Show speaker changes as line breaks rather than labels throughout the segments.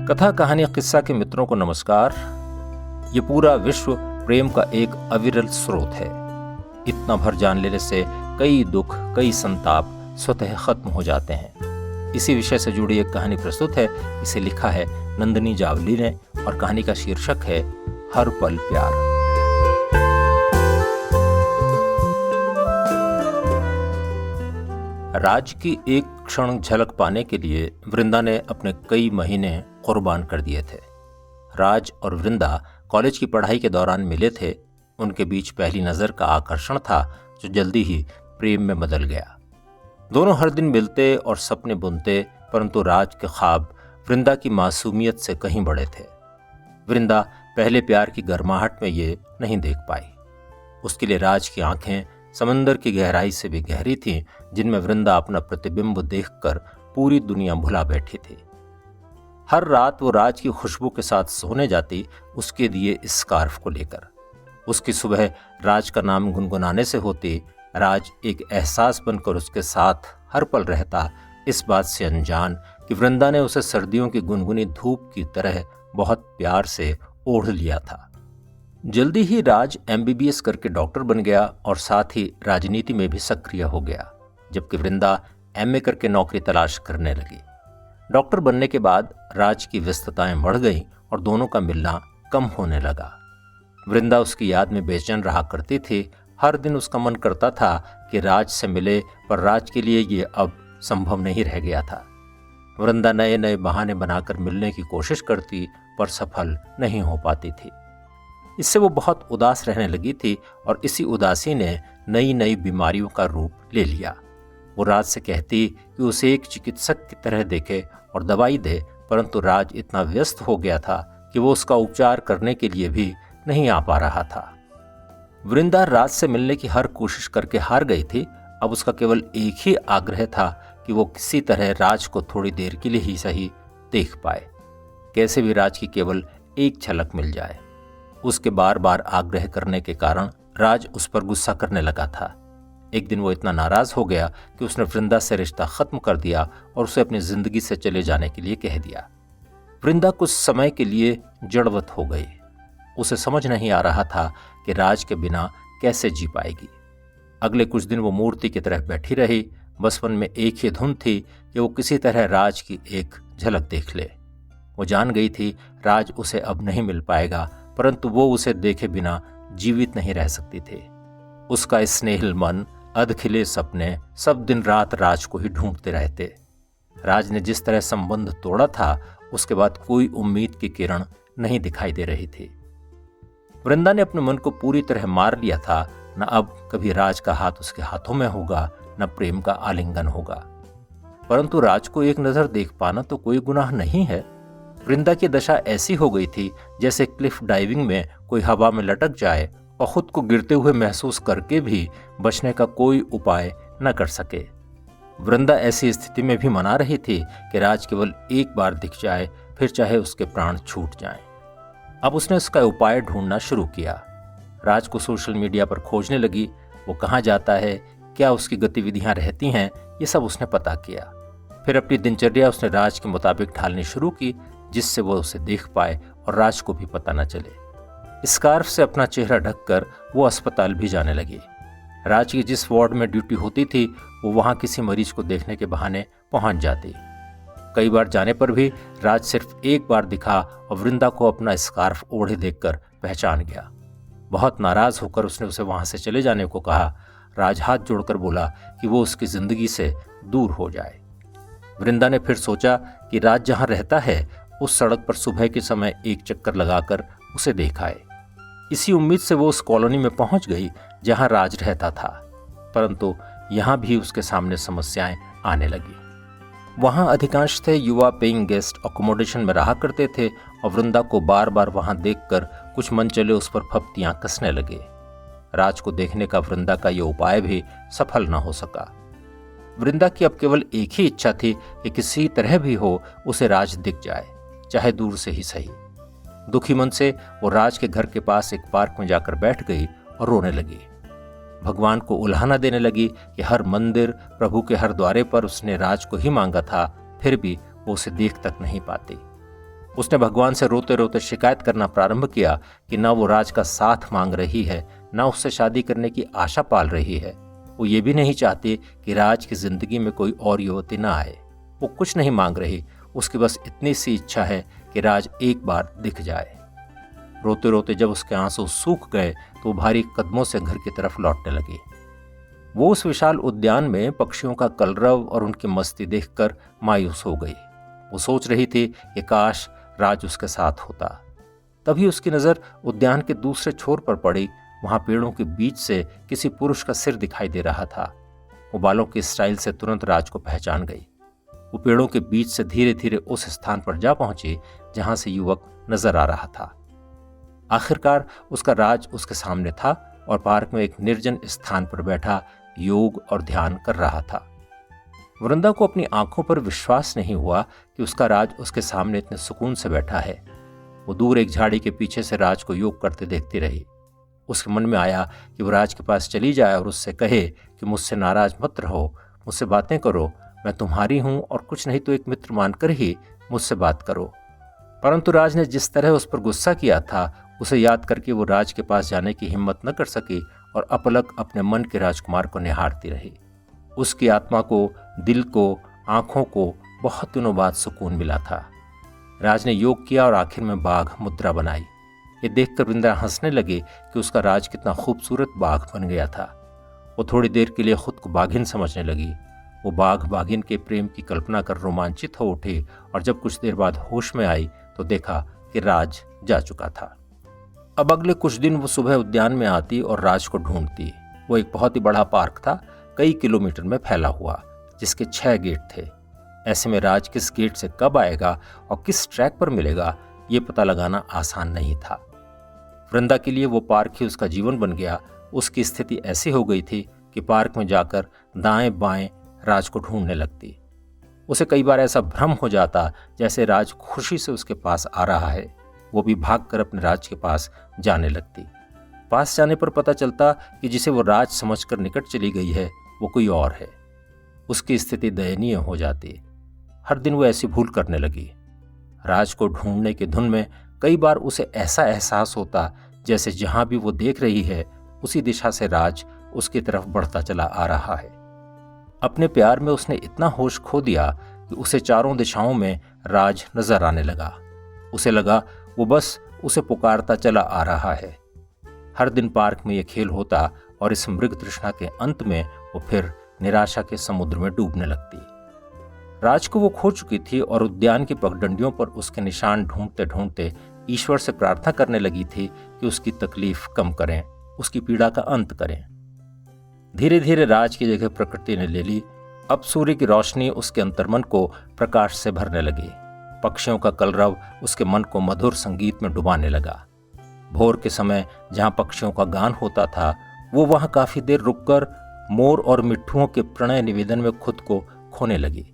कथा कहानी किस्सा के मित्रों को नमस्कार। ये पूरा विश्व प्रेम का एक अविरल स्रोत है। इतना भर जान लेने से कई दुख, कई संताप स्वतः खत्म हो जाते हैं। इसी विषय से जुड़ी एक कहानी प्रस्तुत है। इसे लिखा है नंदिनी जावली ने और कहानी का शीर्षक है हर पल प्यार। राज की एक क्षण झलक पाने के लिए वृंदा ने अपने कई महीने कुर्बान कर दिए थे। राज और वृंदा कॉलेज की पढ़ाई के दौरान मिले थे। उनके बीच पहली नज़र का आकर्षण था जो जल्दी ही प्रेम में बदल गया। दोनों हर दिन मिलते और सपने बुनते, परंतु राज के ख्वाब वृंदा की मासूमियत से कहीं बड़े थे। वृंदा पहले प्यार की गर्माहट में ये नहीं देख पाई। उसके लिए राज की आंखें समंदर की गहराई से भी गहरी थीं, जिनमें वृंदा अपना प्रतिबिंब देखकर पूरी दुनिया भुला बैठी थी। हर रात वो राज की खुशबू के साथ सोने जाती, उसके दिए स्कार्फ को लेकर। उसकी सुबह राज का नाम गुनगुनाने से होती। राज एक एहसास बनकर उसके साथ हर पल रहता, इस बात से अनजान कि वृंदा ने उसे सर्दियों की गुनगुनी धूप की तरह बहुत प्यार से ओढ़ लिया था। जल्दी ही राज MBBS करके डॉक्टर बन गया और साथ ही राजनीति में भी सक्रिय हो गया, जबकि वृंदा MA करके नौकरी तलाश करने लगी। डॉक्टर बनने के बाद राज की व्यस्तताएं बढ़ गईं और दोनों का मिलना कम होने लगा। वृंदा उसकी याद में बेचैन रहा करती थी। हर दिन उसका मन करता था कि राज से मिले, पर राज के लिए ये अब संभव नहीं रह गया था। वृंदा नए नए बहाने बनाकर मिलने की कोशिश करती, पर सफल नहीं हो पाती थी। इससे वो बहुत उदास रहने लगी थी और इसी उदासी ने नई नई बीमारियों का रूप ले लिया। वो राज से कहती कि उसे एक चिकित्सक की तरह देखे और दवाई दे, परंतु राज इतना व्यस्त हो गया था कि वो उसका उपचार करने के लिए भी नहीं आ पा रहा था। वृंदा राज से मिलने की हर कोशिश करके हार गई थी। अब उसका केवल एक ही आग्रह था कि वो किसी तरह राज को थोड़ी देर के लिए ही सही देख पाए, कैसे भी राज की केवल एक झलक मिल जाए। उसके बार बार आग्रह करने के कारण राज उस पर गुस्सा करने लगा था। एक दिन वो इतना नाराज हो गया कि उसने वृंदा से रिश्ता खत्म कर दिया और उसे अपनी जिंदगी से चले जाने के लिए कह दिया। वृंदा कुछ समय के लिए जड़वत हो गई। उसे समझ नहीं आ रहा था कि राज के बिना कैसे जी पाएगी। अगले कुछ दिन वो मूर्ति की तरह बैठी रही। बस मन में एक ही धुन थी कि वो किसी तरह राज की एक झलक देख ले। वो जान गई थी राज उसे अब नहीं मिल पाएगा, परंतु वो उसे देखे बिना जीवित नहीं रह सकती थी। उसका स्नेहिल मन, अधखिले सपने सब दिन रात राज को ही ढूंढते रहते। राज ने जिस तरह संबंध तोड़ा था, उसके बाद कोई उम्मीद की किरण नहीं दिखाई दे रही थी। वृंदा ने अपने मन को पूरी तरह मार लिया था। न अब कभी राज का हाथ उसके हाथों में होगा, न प्रेम का आलिंगन होगा। परंतु राज को एक नजर देख पाना तो कोई गुनाह नहीं है। वृंदा की दशा ऐसी हो गई थी जैसे क्लिफ डाइविंग में कोई हवा में लटक जाए और खुद को गिरते हुए महसूस करके भी बचने का कोई उपाय न कर सके। वृंदा ऐसी स्थिति में भी मना रही थी कि राज केवल एक बार दिख जाए, फिर चाहे उसके प्राण छूट जाएं। अब उसने उसका उपाय ढूंढना शुरू किया। राज को सोशल मीडिया पर खोजने लगी। वो कहाँ जाता है, क्या उसकी गतिविधियां रहती हैं, ये सब उसने पता किया। फिर अपनी दिनचर्या उसने राज के मुताबिक ढालनी शुरू की, जिससे वो उसे देख पाए और राज को भी पता न चले। स्कार्फ से अपना चेहरा ढककर वो अस्पताल भी जाने लगी। राज की जिस वार्ड में ड्यूटी होती थी, वो वहाँ किसी मरीज को देखने के बहाने पहुँच जाती। कई बार जाने पर भी राज सिर्फ एक बार दिखा और वृंदा को अपना स्कार्फ ओढ़े देखकर पहचान गया। बहुत नाराज होकर उसने उसे वहाँ से चले जाने को कहा। राज हाथ जोड़कर बोला कि वो उसकी जिंदगी से दूर हो जाए। वृंदा ने फिर सोचा कि राज जहाँ रहता है उस सड़क पर सुबह के समय एक चक्कर लगाकर उसे देख आए। इसी उम्मीद से वो उस कॉलोनी में पहुंच गई जहां राज रहता था, परंतु यहां भी उसके सामने समस्याएं आने लगी। वहां अधिकांशतः युवा पेइंग गेस्ट अकोमोडेशन में रहा करते थे और वृंदा को बार बार वहां देखकर कुछ मनचले उस पर फप्तियां कसने लगे। राज को देखने का वृंदा का यह उपाय भी सफल न हो सका। वृंदा की अब केवल एक ही इच्छा थी कि किसी तरह भी हो उसे राज दिख जाए, चाहे दूर से ही सही। दुखी मन से वो राज के घर के पास एक पार्क में जाकर बैठ गई और रोने लगी। भगवान को उल्हाना देने लगी कि हर मंदिर, प्रभु के हर द्वारे पर उसने राज को ही मांगा था, फिर भी वो उसे देख तक नहीं पाती। उसने भगवान से रोते रोते शिकायत करना प्रारंभ किया कि ना वो राज का साथ मांग रही है, ना उससे शादी करने की आशा पाल रही है। वो ये भी नहीं चाहती कि राज की जिंदगी में कोई और युवती ना आए। वो कुछ नहीं मांग रही, उसकी बस इतनी सी इच्छा है कि राज एक बार दिख जाए। रोते रोते जब उसके आंसू सूख गए तो वो भारी कदमों से घर की तरफ लौटने लगी। वो उस विशाल उद्यान में पक्षियों का कलरव और उनकी मस्ती देखकर मायूस हो गई। वो सोच रही थी कि काश राज उसके साथ होता। तभी उसकी नजर उद्यान के दूसरे छोर पर पड़ी। वहां पेड़ों के बीच से किसी पुरुष का सिर दिखाई दे रहा था। वो बालों की स्टाइल से तुरंत राज को पहचान गई। वो पेड़ों के बीच से धीरे धीरे उस स्थान पर जा पहुंची जहां से युवक नजर आ रहा था। आखिरकार उसका राज उसके सामने था और पार्क में एक निर्जन स्थान पर बैठा योग और ध्यान कर रहा था। वृंदा को अपनी आंखों पर विश्वास नहीं हुआ कि उसका राज उसके सामने इतने सुकून से बैठा है। वो दूर एक झाड़ी के पीछे से राज को योग करते देखती रही। उसके मन में आया कि वो राज के पास चली जाए और उससे कहे कि मुझसे नाराज मत रहो, मुझसे बातें करो, मैं तुम्हारी हूं और कुछ नहीं तो एक मित्र मानकर ही मुझसे बात करो। परंतु राज ने जिस तरह उस पर गुस्सा किया था, उसे याद करके वो राज के पास जाने की हिम्मत न कर सकी और अपलक अपने मन के राजकुमार को निहारती रही। उसकी आत्मा को, दिल को, आंखों को बहुत दिनों बाद सुकून मिला था। राज ने योग किया और आखिर में बाघ मुद्रा बनाई। ये देखकर वृंदा हंसने लगी कि उसका राज कितना खूबसूरत बाघ बन गया था। वो थोड़ी देर के लिए खुद को बाघिन समझने लगी। वो बाघ बाघिन के प्रेम की कल्पना कर रोमांचित हो उठी और जब कुछ देर बाद होश में आई तो देखा कि राज जा चुका था। अब अगले कुछ दिन वो सुबह उद्यान में आती और राज को ढूंढती। वो एक बहुत ही बड़ा पार्क था, कई किलोमीटर में फैला हुआ, जिसके 6 गेट थे। ऐसे में राज किस गेट से कब आएगा और किस ट्रैक पर मिलेगा, ये पता लगाना आसान नहीं था। वृंदा के लिए वो पार्क ही उसका जीवन बन गया। उसकी स्थिति ऐसी हो गई थी कि पार्क में जाकर दाएं बाएं राज को ढूंढने लगती। उसे कई बार ऐसा भ्रम हो जाता जैसे राज खुशी से उसके पास आ रहा है। वो भी भागकर अपने राज के पास जाने लगती। पास जाने पर पता चलता कि जिसे वो राज समझकर निकट चली गई है वो कोई और है। उसकी स्थिति दयनीय हो जाती। हर दिन वो ऐसी भूल करने लगी। राज को ढूंढने की धुन में कई बार उसे ऐसा एहसास होता जैसे जहां भी वो देख रही है उसी दिशा से राज उसकी तरफ बढ़ता चला आ रहा है। अपने प्यार में उसने इतना होश खो दिया कि उसे चारों दिशाओं में राज नजर आने लगा। उसे लगा वो बस उसे पुकारता चला आ रहा है। हर दिन पार्क में यह खेल होता और इस मृग तृष्णा के अंत में वो फिर निराशा के समुद्र में डूबने लगती। राज को वो खो चुकी थी और उद्यान की पगडंडियों पर उसके निशान ढूंढते ढूंढते ईश्वर से प्रार्थना करने लगी थी कि उसकी तकलीफ कम करें, उसकी पीड़ा का अंत करें। धीरे धीरे राज की जगह प्रकृति ने ले ली। अब सूर्य की रोशनी उसके अंतर्मन को प्रकाश से भरने लगी। पक्षियों का कलरव उसके मन को मधुर संगीत में डुबाने लगा। भोर के समय जहां पक्षियों का गान होता था, वो वहां काफी देर रुककर मोर और मिट्ठुओं के प्रणय निवेदन में खुद को खोने लगी।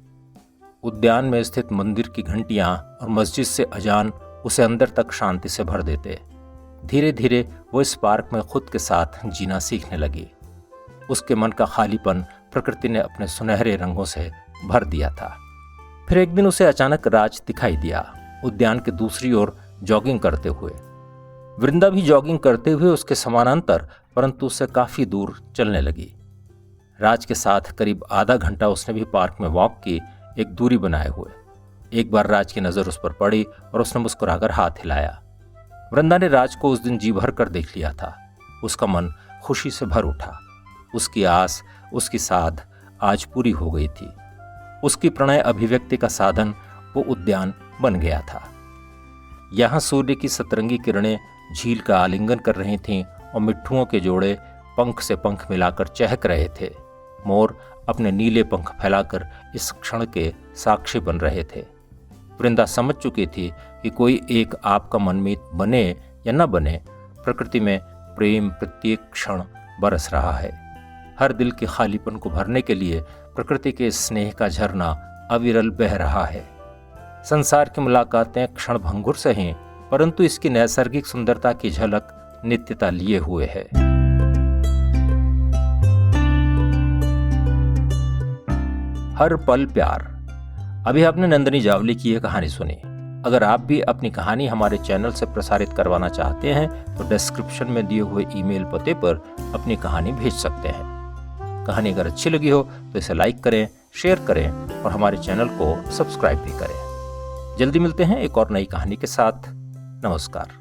उद्यान में स्थित मंदिर की घंटियां और मस्जिद से अजान उसे अंदर तक शांति से भर देते। धीरे धीरे वो इस पार्क में खुद के साथ जीना सीखने लगी। उसके मन का खालीपन प्रकृति ने अपने सुनहरे रंगों से भर दिया था। फिर एक दिन उसे अचानक राज दिखाई दिया, उद्यान के दूसरी ओर जॉगिंग करते हुए। वृंदा भी जॉगिंग करते हुए उसके समानांतर परंतु उससे काफी दूर चलने लगी। राज के साथ करीब आधा घंटा उसने भी पार्क में वॉक की, एक दूरी बनाए हुए। एक बार राज की नजर उस पर पड़ी और उसने मुस्कुराकर हाथ हिलाया। वृंदा ने राज को उस दिन जी भर कर देख लिया था। उसका मन खुशी से भर उठा। उसकी आस, उसकी साध आज पूरी हो गई थी। उसकी प्रणय अभिव्यक्ति का साधन वो उद्यान बन गया था। यहां सूर्य की सतरंगी किरणें झील का आलिंगन कर रही थीं और मिट्ठुओं के जोड़े पंख से पंख मिलाकर चहक रहे थे। मोर अपने नीले पंख फैलाकर इस क्षण के साक्षी बन रहे थे। वृंदा समझ चुकी थी कि कोई एक आपका मनमीत बने या न बने, प्रकृति में प्रेम प्रत्येक क्षण बरस रहा है। हर दिल के खालीपन को भरने के लिए प्रकृति के स्नेह का झरना अविरल बह रहा है। संसार की मुलाकातें क्षण भंगुर से हैं, परंतु इसकी नैसर्गिक सुंदरता की झलक नित्यता लिए हुए है। हर पल प्यार। अभी आपने नंदिनी जावली की यह कहानी सुनी। अगर आप भी अपनी कहानी हमारे चैनल से प्रसारित करवाना चाहते हैं तो डिस्क्रिप्शन में दिए हुए ईमेल पते पर अपनी कहानी भेज सकते हैं। कहानी अगर अच्छी लगी हो तो इसे लाइक करें, शेयर करें और हमारे चैनल को सब्सक्राइब भी करें। जल्दी मिलते हैं एक और नई कहानी के साथ। नमस्कार।